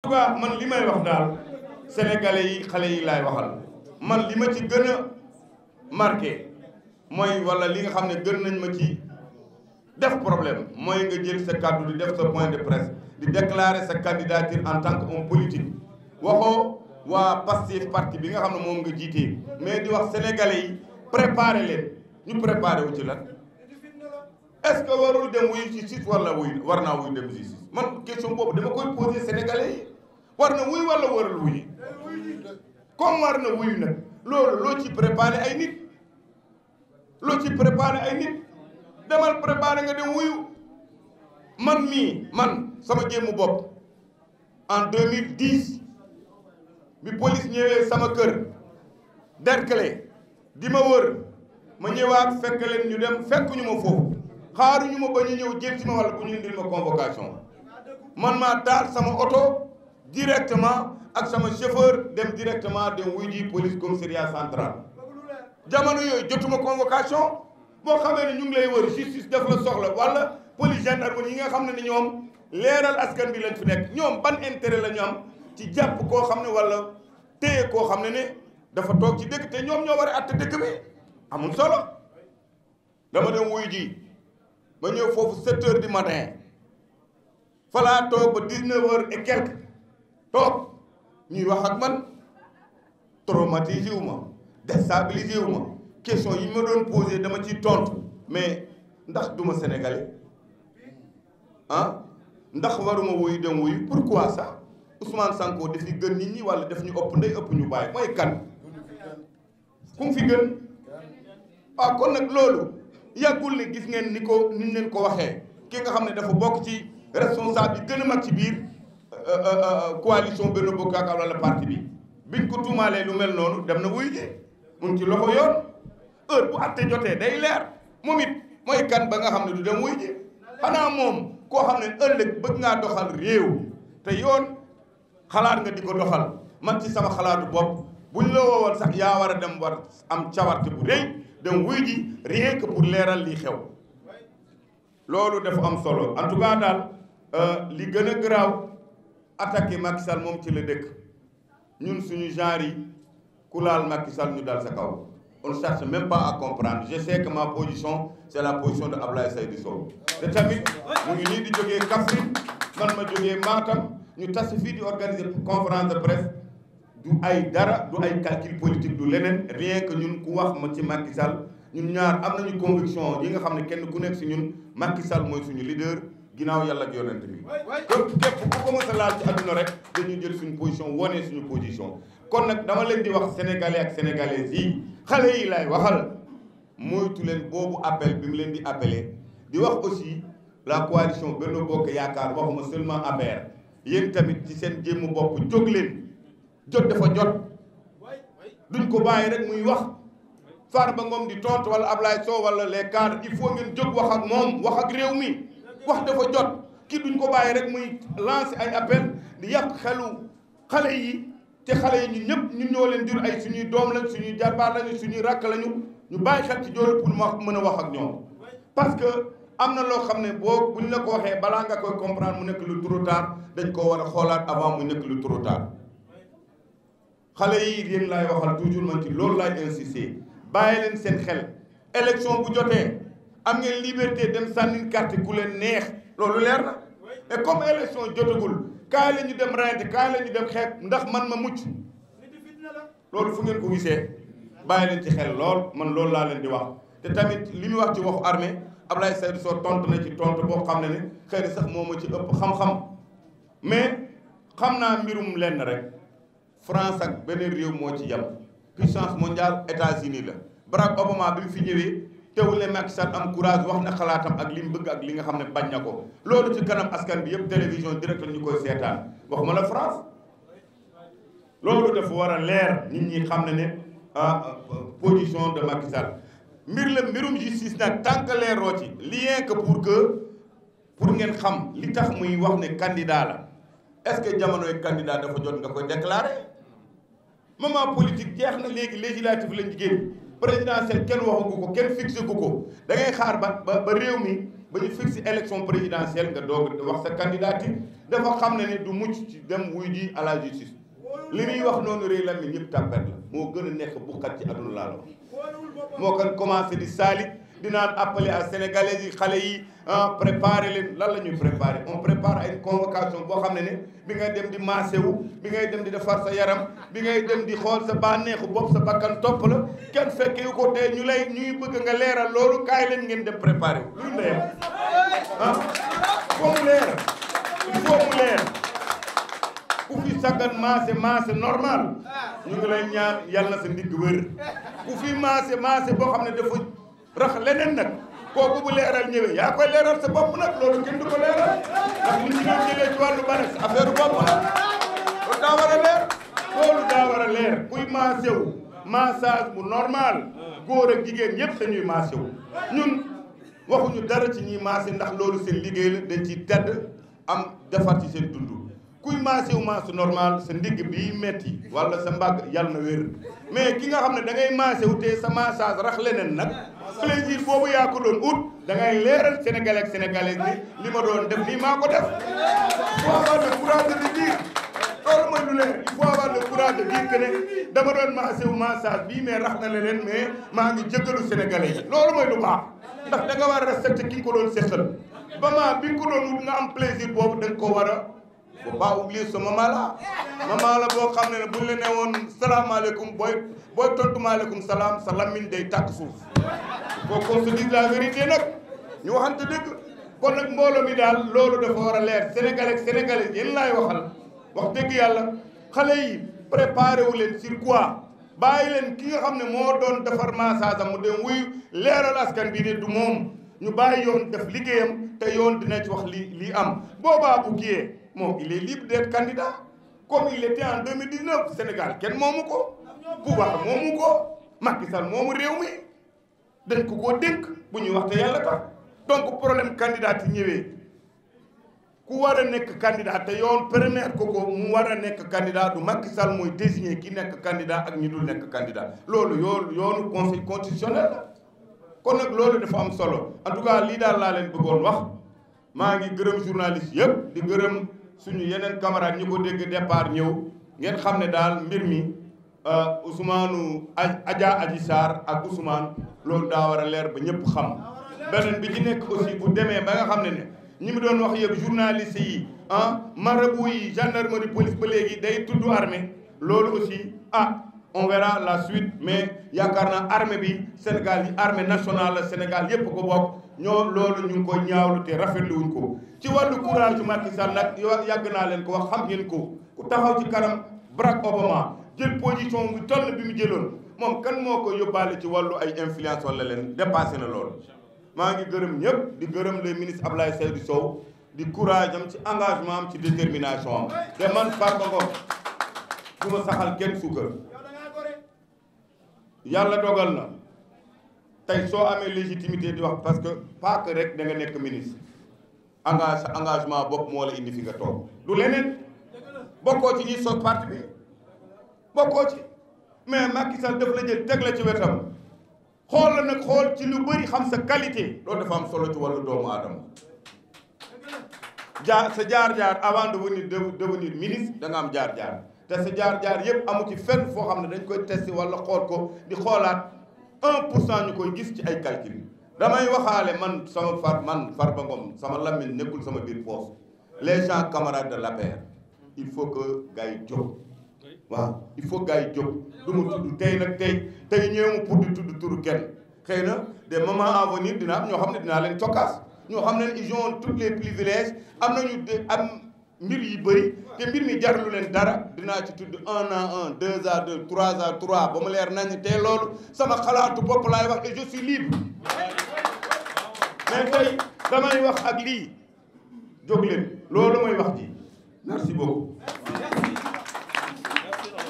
tout cas man li may wax daal sénégalais yi xale yi laay waxal man li ma ci gën a marqué mooy wala li nga xam ne gën nañ ma ci def problème mooy nga jël sa kàddu di def sa point de presse di déclarer sa candidature en tant que homme politique waxoo waa Pastef parti bi nga xam ne moom nga jiitee mais di wax sénégalais yi préparer leen ñu préparer wu ci lan est-ce que warul dem wuyu justice wala war naa wuyu dem justice man question boobu dama koy poser sénégalais yi war na wuyu wala warul wuyu comme war na wuyu nag loolu loo ci préparer ay nit demal préparer nga dem wuyu man sama jéemu bopp en 2010 bi police ñëwee sama kër Derklé di ma wër ma ñëwaat fekk leen ñu dem fekk ñu ma foofu xaaruñu ma ba ñu ñëw jël ci ma wala bu ñu indil ma convocation man maa taal sama oto directement ak sama chauffeur dem directement dem wuy ji police commissariat central jamono yooyu jotuma convocation boo xamee ne ñu ngi lay wër justice def la soxla wala police gendarmerie yi nga xam ne ni ñoom leeral askan bi lañ fi nekk ñoom ban intérêt la ñu am ci jàpp koo xam ne wala téye koo xam ne dafa toog ci dëkk te ñoom ñoo war a àtte dëkk bi amul solo dama dem wuy ji ba ñëw foofu 7 heures du matin falaa toog ba 19 heures et quelque toog ñuy wax ak man traumatisé wu ma déstabilisé wu ma question yi ma doon posé dama ciy tontu mais ndax duma sénégalais ndax waruma wuyu dem wuyu pourquoi ça Ousmane Sonko dafi gën nit ñi wala daf ñu ëpp ndey ëpp ñu bàyyi mooy kan ku mu fi gën kon nag loolu yàggul ne gis ngeen ni ñu leen ko waxee ki nga xam ne dafa bokk ci responsable bi gën a mag ci biir coalition Benno Bokk Yaakaar wala parti bi biñ ko tuumaalee lu mel noonu dem na wuyu ji mun ci loxo yoon heure bu àtte jotee day leer moom it mooy kan ba nga xam ne du dem wuyu ji xanaa moom koo xam ne ëllëg bëgg ngaa doxal réew te yoon xalaat nga di ko doxal man ci sama xalaatu bopp buñ la woowoon sax yaa war a dem war am cawarte bu rëy dem wuy ji rien que pour leeral lii xew loolu dafa am solo en tout cas daal li gën a garaaw attaqué Macky Sall moom ci la dëkk ñun suñu genre yi ku laal Macky Sall ñu dal sa kaw on ne cherche même pas à comprendre je sais que ma position c'est la position de Ablaye Seydou Sow te tamit mu ngi nii di jógee Kaffrine man ma jógee Matam ñu tas fii di organiser conférence de presse du ay dara du ay calcul politique du leneen rien que ñun ku wax ma ci Macky Sall ñun ñaar am nañu conviction yi nga xam ne kenn ku nekk si ñun Macky Sall mooy suñu leader ginnaaw yàlla ak yonent bi képp ku ko mës a laal ci àdduna rek dañuy jël suñu position wone suñu position kon nag dama leen di wax sénégalais ak sénégalaises yi xale yi lay waxal moytu leen boobu appel bi mu leen di appelé di wax aussi la coalition Benno Bokk Yaakaar waxuma seulement APR yéen tamit ci seen jéem bopp jóg leen jot dafa jot duñ ko bàyyi rek muy wax Farba Ngom di tontu wala Ablaye Sow wala les cadres il faut ngeen jóg wax ak moom wax ak réew mi wax dafa jot kii duñ ko bàyyi rek muy lancer ay appel di yàq xelu xale yi te xale yi ñun ñoo leen jur ay suñuy doom lañ suñuy jarbaar lañu suñuy rakk lañu ñu bàyyi xel ci joolu pour mën a wax ak ñoom parce que am na loo xam ne boo buñ la ko waxee balaa nga koy comprendre mu nekk lu trop tard dañ ko war a xoolaat avant mu nekk lu trop tard xale yi yéen laay waxal toujours man ci loolu laay insister bàyyi leen seen xel élection bu jotee am ngeen liberté dem sànni carte ku leen neex loolu leer na et comme élection jotagul kaay la ñu dem reyante kaay la ñu dem xeex ndax man ma mucc loolu fu ngeen ko gisee bàyyi leen ci xel lool man loolu laa leen di wax te tamit li muy wax ci waxu armée Ablaye Seydou Sow tontu na ci tontu boo xam ne xëy na sax moo ma ci ëpp xam-xam mais xam naa mbirum lenn rek France ak beneen réew moo ci yem puissance mondiale États-Unis la Barack Obama bi mu fi ñëwee teewul ne Macky Sall am courage wax na xalaatam ak li mu bëgg ak li nga xam ne bañ na ko loolu ci kanam askan bi yëpp télévision direct ñu koy seetaan waxuma la France loolu dafa war a leer nit ñi xam ne position de Macky Sall mbirum justice nag tant que leeroo ci rien que pour ngeen xam li tax muy wax ne candidat la est-ce que jamonoy candidat dafa jot nga koy déclarer moment politique jeex na léegi législative lañ jigéen présidentielle kenn waxagu ko kenn fixé gu ko da ngay xaar ba réew mi ba ñu fixé élection présidentielle nga doog wax sa candidature dafa xam ne ni du mucc ci dem wuy ji à la justice li muy wax noonu réy la mi ñëpp tàppet la moo gën a nekk bu xat ci àdduna laa la wax moo kan commencé di saalit di naan appeler à sénégalais yi xale yi préparer leen lan la ñuy préparer on prépare ay convocation boo xam ne bi ngay dem di maasewu bi ngay dem di defar sa yaram bi ngay dem di xool sa bànneexu bopp sa bakkan topp la kenn fekke yu ko tey ñuy bëgg nga leeral loolu kaay leen ngeen dem préparer wu luy leer foo mu leer il faut mu leer ku fi saggan maase normal ñu ngi lay ñaan yàlla na sa ndigg wër ku fi maase boo xam ne dafa rax leneen nag kooku bu leeral ñëwee yaa koy leeral sa bopp nag loolu kenn du ko leeral ndax li ñu doon jëlee ci wàllu banes affaire bopp la loolu daa war a leer loolu daa war a leer kuy maasewu massage bu normal góor ak jigéen ñëpp dañuy maasewu ñun waxuñu dara ci ñuy maase ndax loolu seen liggéey la dañ ciy tedd am defar ci seen dund kuy maasewu maase normal sa ndigg bii metti wala sa mbagg yàlla na wér mais ki nga xam ne da ngay maasewu te sa massage rax leneen nag plaisir boobu yaa ko doon ut da ngay leeral sénégalais ak sénégalais ni li ma doon def nii maa ko def il faut avoir le courage de dire loolu mooy lu leer il faut avoir le courage de dire que ne dama doon maasewu massage bii mais rax na leneen mais maa ngi jëggalu sénégalais yi loolu mooy lu baax ndax da nga war a respecté ki nga ko doon seqal ba ma bi nga ko doon wut nga am plaisir boobu da nga ko war a faut pas oublier ce moment là boo xam ne buñ la ne woon salaamaaleykum booy tontu maaleykum salaam sa lamine day tàkk suuf faut qu'on se dise la vérité nag ñu waxante dëgg kon nag mbooloo mi daal loolu dafa war a leer sénégalais yéen laay waxal wax dëgg yàlla xale yi préparé wu leen sur quoi bàyyi leen ki nga xam ne moo doon defar massage am mu dem wuy leeral askan bi ne du moom ñu bàyyi yoon def liggéeyam te yoon dina ci wax li am boobaa bu kiyee moom il est libre d'être candidat comme il était en 2019 Sénégal kenn moomu ko pouvoir moomu ko Macky Sall moomu réew mi dañ ko koo dénk bu ñuy wax te yàlla tax donc problème candidat yi ñëwee ku war a nekk candidat te yoon permettre ko mu war a nekk candidat du Macky Sall mooy désigner ki nekk candidat ak ñi dul nekk candidat loolu yoonu conseil constitutionnel la kon nag loolu dafa am solo en tout cas lii daal laa leen bëggoon wax maa ngi gërëm journaliste yëpp di gërëm suñu yeneen camarades ñi ko dégg départ ñëw ngeen xam ne daal mbir mi Ousmane Adji Sarr ak Ousmane loolu daa war a leer ba ñëpp xam beneen bi ci nekk aussi bu demee ba nga xam ne ñi mu doon wax yëpp journaliste yi marabout yi gendarmerie police ba léegi day tudd armée loolu aussi on verra la suite mais yaakaar naa armée bi Sénégal yi armée nationale la Sénégal yëpp ko bokk loolu ñu ngi ko ñaawlu te rafetlu wuñ ko ci wàllu courage Macky Sall nag yàgg naa leen ko wax xam ngeen ko ku taxaw ci kanam Barack Obama jël position bu toll bi mu jëloon moom kan moo ko yóbbaale ci wàllu ay influence wala leen dépassé na loolu maa ngi gërëm ñëpp di gërëm le ministre Abdoulaye Seydou Sow di courage am ci engagement am ci détermination am te man Farba Ngom du ma saxal kenn suukar yàlla dogal na tey soo amee légitimité di wax parce que pas que rek da nga nekk ministre sa engagement bopp moo la indi fi nga toog du leneen bokkoo ci ñi sos parti bi bokkoo ci mais Macky Sall daf la jël teg la ci wetam xool la nag xool ci lu bëri xam sa qualité loolu dafa am solo ci wàllu doomu aadama sa jaar-jaar avant de devenir ministre da nga am jaar-jaar te sa jaar-jaar yëpp amu ci fenn foo xam ne dañ koy testé wala xool ko di xoolaat 1% ñu koy gis ci ay calcul damay waxaale man Farba Ngom sama lamine nekkul sama biir poos les gens camarades de l'APR il faut que gars yi jóg waaw il faut gars yi jóg du ma tudd tey nag tey ñëw pour di tudd turu kenn xëy na des moments à venir dina am ñoo xam ne dinaa leen cokkaas ñoo xam ne ils ont tous les privilèges am nañu am mbir yi bëri te mbir mi jarlu leen dara dinaa ci tudd 1 à 1 2 à 2 3 à 3 ba mu leer nañ te loolu sama xalaatu bopp laay wax et je suis libre mais tey damay wax ak lii jóg leen loolu mooy wax ji merci beaucoup